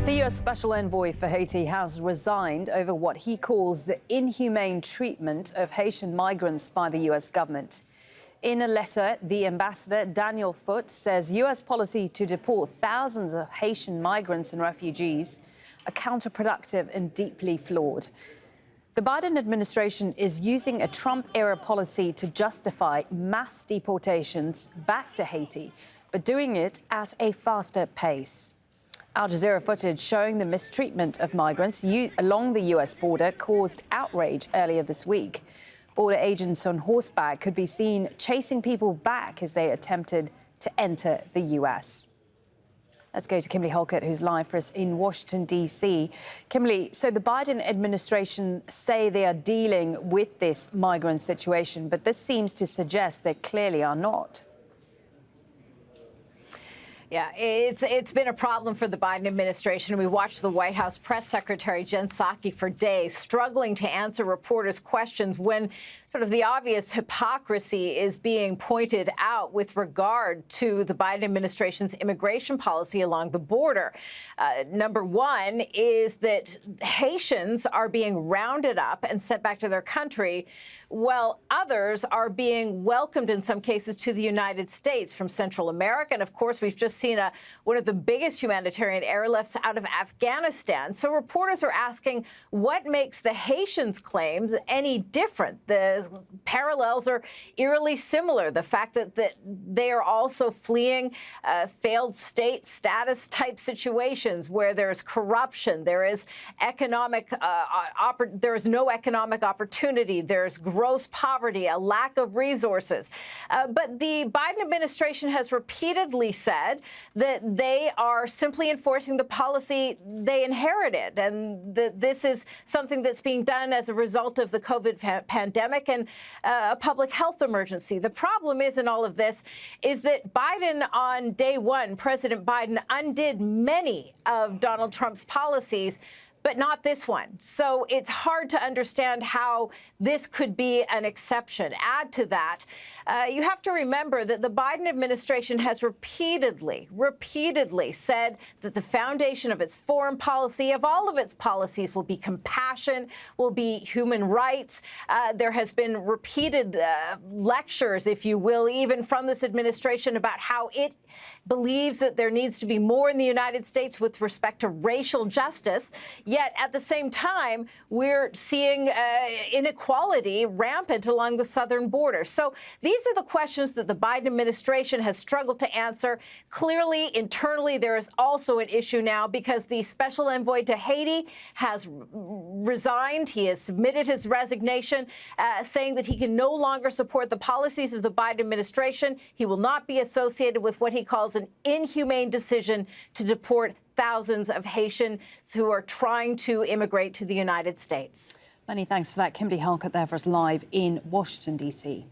The U.S. Special Envoy for Haiti has resigned over what he calls the inhumane treatment of Haitian migrants by the U.S. government. In a letter, the ambassador, Daniel Foote, says U.S. policy to deport thousands of Haitian migrants and refugees are counterproductive and deeply flawed. The Biden administration is using a Trump-era policy to justify mass deportations back to Haiti, but doing it at a faster pace. Al Jazeera footage showing the mistreatment of migrants along the U.S. border caused outrage earlier this week. Border agents on horseback could be seen chasing people back as they attempted to enter the U.S. Let's go to Kimberly Holkett, who's live for us in Washington, D.C. Kimberly, so the Biden administration say they are dealing with this migrant situation, but this seems to suggest they clearly are not. Yeah, it's been a problem for the Biden administration. We watched the White House press secretary, Jen Psaki, for days, struggling to answer reporters' questions when sort of the obvious hypocrisy is being pointed out with regard to the Biden administration's immigration policy along the border. Number one is that Haitians are being rounded up and sent back to their country, while others are being welcomed in some cases to the United States from Central America. And of course, we've just seen one of the biggest humanitarian airlifts out of Afghanistan. So reporters are asking what makes the Haitians' claims any different. The parallels are eerily similar. The fact that they are also fleeing failed state status type situations where there's corruption, there is there is no economic opportunity, there's gross poverty, a lack of resources. But the Biden administration has repeatedly said that they are simply enforcing the policy they inherited, and that this is something that's being done as a result of the COVID pandemic and a public health emergency. The problem is in all of this is that Biden on day one, President Biden undid many of Donald Trump's policies, but not this one. So it's hard to understand how this could be an exception. Add to that, you have to remember that the Biden administration has repeatedly said that the foundation of its foreign policy, of all of its policies, will be compassion, will be human rights. There has been repeated lectures, if you will, even from this administration about how it believes that there needs to be more in the United States with respect to racial justice. Yet at the same time, we're seeing inequality rampant along the southern border. So these are the questions that the Biden administration has struggled to answer. Clearly, internally, there is also an issue now because the special envoy to Haiti has resigned. He has submitted his resignation, saying that he can no longer support the policies of the Biden administration. He will not be associated with what he calls an inhumane decision to deport thousands of Haitians who are trying to immigrate to the United States. Many thanks for that. Kimberly Holkett there for us live in Washington, D.C.